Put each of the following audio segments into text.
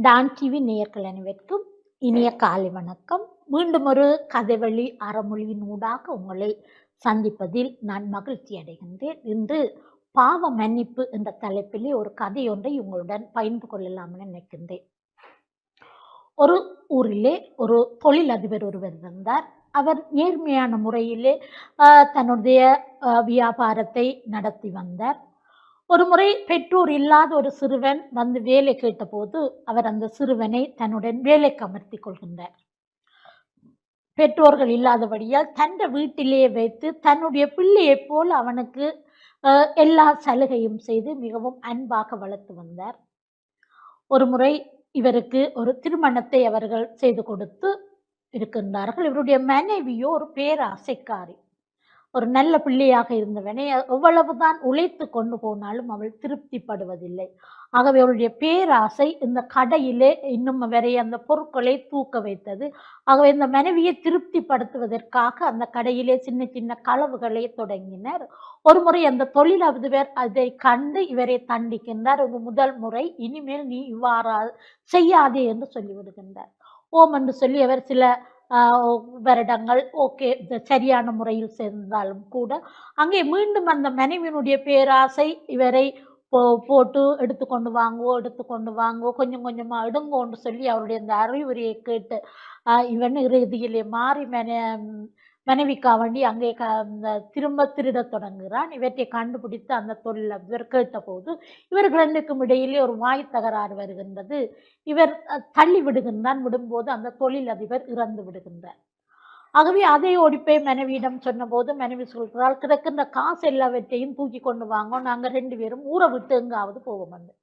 Don TV நேயர்கள் அனைவருக்கும் இனிய காலை வணக்கம். மீண்டும் ஒரு கதைவழி அறமொழியினூடாக உங்களை சந்திப்பதில் நான் மகிழ்ச்சி அடைகின்றேன். இன்று பாவ மன்னிப்பு என்ற தலைப்பிலே ஒரு கதையொன்றை உங்களுடன் பகிர்ந்து கொள்ளலாம் என நினைக்கின்றேன். ஒரு ஊரிலே ஒரு தொழிலதிபர் ஒருவர் இருந்தார். அவர் நேர்மையான முறையிலே தன்னுடைய வியாபாரத்தை நடத்தி வந்தார். ஒரு முறை பெற்றோர் இல்லாத ஒரு சிறுவன் வந்து வேலை கேட்டபோது அவர் அந்த சிறுவனை தன்னுடன் வேலைக்கு அமர்த்தி கொள்கின்றார். பெற்றோர்கள் இல்லாதபடியால் தன் வீட்டிலே வைத்து தன்னுடைய பிள்ளையைப் போல் அவனுக்கு எல்லா சலுகையும் செய்து மிகவும் அன்பாக வளர்த்து வந்தார். ஒரு முறை இவருக்கு ஒரு திருமணத்தை அவர்கள் செய்து கொடுத்து இருக்கின்றார்கள். இவருடைய மனைவியோ ஒரு பேராசைக்காரி. ஒரு நல்ல பிள்ளையாக இருந்தவனை எவ்வளவுதான் உழைத்து கொண்டு போனாலும் அவள் திருப்திப்படுவதில்லை. ஆகவே அவளுடைய பேராசை இந்த கடையிலே இன்னும் வரை அந்த பொருட்களை தூக்க வைத்தது. ஆகவே இந்த மனைவியை திருப்திப்படுத்துவதற்காக அந்த கடையிலே சின்ன சின்ன களவுகளை தொடங்கினர். ஒரு முறை அந்த தொழிலதிபர் அதை கண்டு இவரை தண்டிக்கின்றார். ஒரு முதல் முறை இனிமேல் நீ இவ்வாறா செய்யாதே என்று சொல்லிவிடுகின்றார். ஓம் என்று சொல்லி அவர் சில வருடங்கள் ஓகே சரியான முறையில் சேர்ந்தாலும் கூட அங்கே மீண்டும் அந்த மனைவியினுடைய பேராசை இவரை போட்டு எடுத்துக்கொண்டு வாங்கோ கொஞ்சம் கொஞ்சமா எடுங்கோன்னு சொல்லி அவருடைய அந்த அறிவுரையை கேட்டு இவன் இறுதியிலே மாறி மனைவிக்கா வேண்டி அங்கே திரும்ப திருடத் தொடங்குகிறான். இவற்றை கண்டுபிடித்து அந்த தொழிலதிபர் கேட்டபோது இவர்கள் ரெண்டுக்கும் இடையிலே ஒரு வாய் தகராறு வருகின்றது. இவர் தள்ளி விடுகின்றான். விடும்போது அந்த தொழிலதிபர் இறந்து விடுகின்றார். ஆகவே அதை ஓடிப்போய் மனைவியிடம் சொன்னபோது மனைவி சொல்கிறாள், கிடக்கின்ற காசு எல்லாவற்றையும் தூக்கி கொண்டு வாங்க, நாங்கள் 2 பேரும் ஊரை விட்டு எங்காவது போவோம் என்று.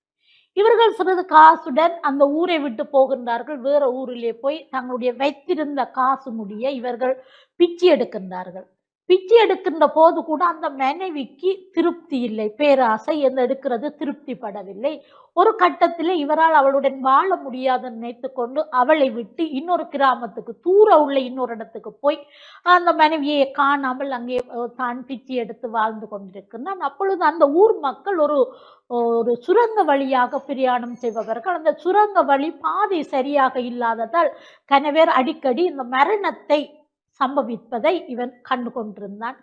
இவர்கள் சிறிது காசுடன் அந்த ஊரை விட்டு போகின்றார்கள். வேற ஊரிலே போய் தங்களுடைய வைத்திருந்த காசு முடிய இவர்கள் பிச்சை எடுக்கின்றார்கள். பிச்சை எடுக்கின்ற போது கூட அந்த மனைவிக்கு திருப்தி இல்லை. பேராசை எடுக்கிறது திருப்திப்படவில்லை. ஒரு கட்டத்தில் இவரால் அவளுடன் வாழ முடியாது நினைத்து கொண்டு அவளை விட்டு இன்னொரு கிராமத்துக்கு தூர உள்ள இன்னொரு இடத்துக்கு போய் அந்த மனைவியை காணாமல் அங்கே தான் பிச்சை எடுத்து வாழ்ந்து கொண்டிருக்கிறான். அப்பொழுது அந்த ஊர் மக்கள் ஒரு சுரங்க வழியாக பிரயாணம் செய்பவர்கள். அந்த சுரங்க வழி பாதை சரியாக இல்லாததால் கணவர் அடிக்கடி இந்த மரணத்தை சம்பவிப்பதை இவன் கண்டு கொண்டிருந்தான்.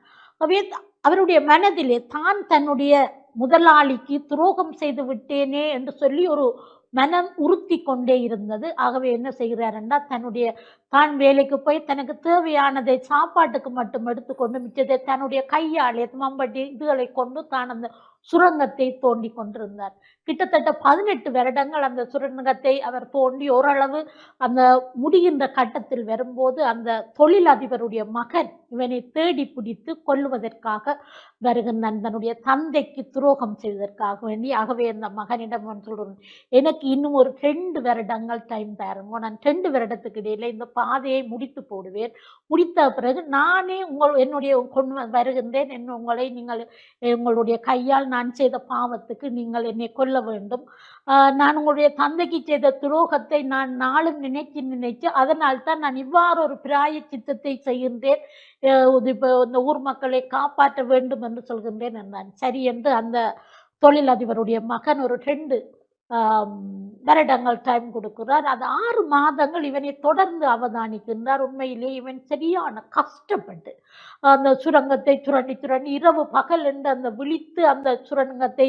அவருடைய மனதிலே தான் தன்னுடைய முதலாளிக்கு துரோகம் செய்து விட்டேனே என்று சொல்லி ஒரு மனம் உறுத்தி கொண்டே இருந்தது. ஆகவே என்ன செய்கிறார் என்றால் தன்னுடைய தான் வேலைக்கு போய் தனக்கு தேவையானதை சாப்பாட்டுக்கு மட்டும் எடுத்துக்கொண்டு மிச்சத்தை தன்னுடைய கையாலே மம்பட்டி இதுகளை கொண்டு தான் அந்த சுரங்கத்தை தோண்டி கொண்டிருந்தார். கிட்டத்தட்ட 18 வருடங்கள் அந்த சுரங்கத்தை அவர் தோண்டி ஓரளவு அந்த முடிகின்ற கட்டத்தில் வரும்போது அந்த தொழிலதிபருடைய மகன் இவனை தேடி பிடித்து கொல்லுவதற்காக வருகின்றான். தன்னுடைய தந்தைக்கு துரோகம் செய்வதற்காக வேண்டி. ஆகவே அந்த மகனிடம் சொல்றேன், எனக்கு இன்னும் ஒரு 2 வருடங்கள் டைம் தருங்க, நான் 2 வருடத்துக்கு இடையில இந்த பாதையை முடித்து போடுவேன். முடித்த பிறகு நானே என்னுடைய கொண்டு வருகின்றேன். உங்களை நீங்கள் உங்களுடைய கையால் நான் செய்த பாவத்துக்கு நீங்கள் என்னை கொல்ல வேண்டும். நான் உங்களுடைய தந்தைக்கு செய்த துரோகத்தை நான் நாளும் நினைச்சு அதனால் தான் நான் இவ்வாறு ஒரு பிராயச்சித்தத்தை செய்கின்றேன். இப்போ இந்த ஊர் மக்களை காப்பாற்ற வேண்டும் என்று சொல்கின்றேன் என்றான். சரி என்று அந்த தொழிலதிபருடைய மகன் ஒரு 2 வருடங்கள் டைம் கொடுக்கிறார். அது 6 மாதங்கள் இவனை தொடர்ந்து அவதானிக்கின்றார். உண்மையிலே இவன் சரியான கஷ்டப்பட்டு அந்த சுரங்கத்தை சுரண்டி இரவு பகல் என்று அந்த விழித்து அந்த சுரங்கத்தை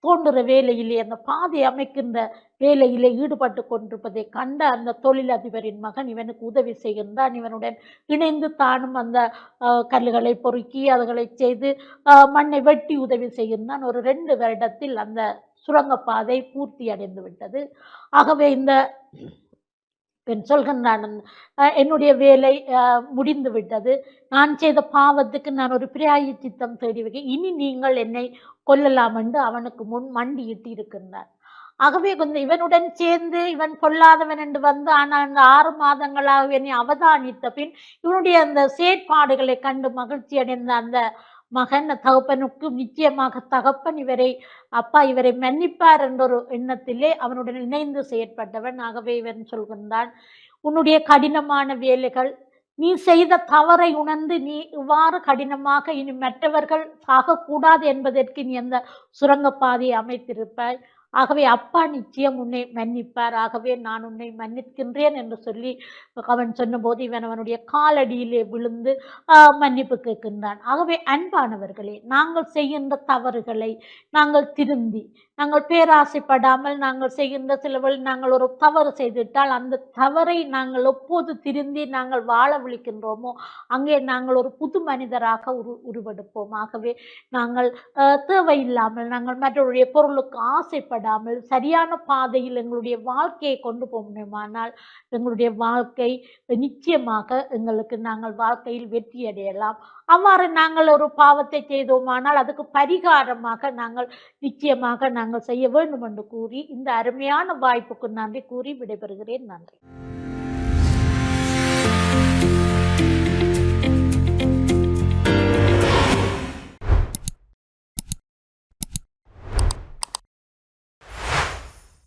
தோன்றுற வேலையிலே அந்த பாதை அமைக்கின்ற வேலையிலே ஈடுபட்டு கொண்டிருப்பதை கண்ட அந்த தொழிலதிபரின் மகன் இவனுக்கு உதவி செய்கின்றான். இவனுடன் இணைந்து தானும் அந்த கல்லுகளை பொறுக்கி அதுகளை செய்து மண்ணை வெட்டி உதவி செய்கின்றான். ஒரு 2 வருடத்தில் அந்த சுரங்கப்பாதை பூர்த்தி அடைந்து விட்டது. ஆகவே இந்த சொல்கின்றான், என்னுடைய வேலை முடிந்து விட்டது. நான் செய்த பாவத்துக்கு நான் ஒரு பிராயச்சித்தம் தேடி வைக்க, இனி நீங்கள் என்னை கொல்லலாம் என்று அவனுக்கு முன் மண்டியிட்டு இருக்கின்றார். ஆகவே கொஞ்சம் இவனுடன் சேர்ந்து இவன் கொல்லாதவன் என்று வந்து ஆனால் அந்த 6 மாதங்களாக என்னை அவதானித்த பின் இவனுடைய அந்த செயற்பாடுகளை கண்டு மகிழ்ச்சி அடைந்த அந்த மகன் தகப்பனுக்கு நிச்சயமாக தகப்பன் இவரை மன்னிப்பார் என்ற ஒரு எண்ணத்திலே அவனுடன் இணைந்து செயற்பட்டவன். ஆகவே இவன் சொல்கின்றான், உன்னுடைய கடினமான வேலைகள், நீ செய்த தவறை உணர்ந்து நீ இவ்வாறு கடினமாக இனி மற்றவர்கள் சாகக்கூடாது என்பதற்கு நீ அந்த சுரங்கப்பாதையை அமைத்திருப்பாய். ஆகவே அப்பா நிச்சயம் உன்னை மன்னிப்பார். ஆகவே நான் உன்னை மன்னிக்கின்றேன் என்று சொல்லி அவன் சொன்னபோது இவன் அவனுடைய காலடியிலே விழுந்து மன்னிப்பு கேட்கின்றான். ஆகவே அன்பானவர்களே, நாங்கள் செய்கின்ற தவறுகளை நாங்கள் திருந்தி, நாங்கள் பேராசைப்படாமல் நாங்கள் செய்கின்ற சிலவழில் நாங்கள் ஒரு தவறு செய்துவிட்டால் அந்த தவறை நாங்கள் எப்போது திருந்தி நாங்கள் வாழ விழிக்கின்றோமோ அங்கே நாங்கள் ஒரு புது மனிதராக உருவெடுப்போம். ஆகவே நாங்கள் தேவையில்லாமல் நாங்கள் மற்றவருடைய பொருளுக்கு ஆசைப்படாமல் சரியான பாதையில் எங்களுடைய வாழ்க்கையை கொண்டு போகணுமானால் எங்களுடைய வாழ்க்கை நிச்சயமாக எங்களுக்கு நாங்கள் வாழ்க்கையில் வெற்றி அடையலாம். அவ்வாறு நாங்கள் ஒரு பாவத்தை செய்தோமானால் அதுக்கு பரிகாரமாக நாங்கள் நிச்சயமாக நாங்கள் செய்ய வேண்டும் என்று கூறி இந்த அருமையான வாய்ப்புக்கு நன்றி கூறி விடைபெறுகிறேன். நன்றி.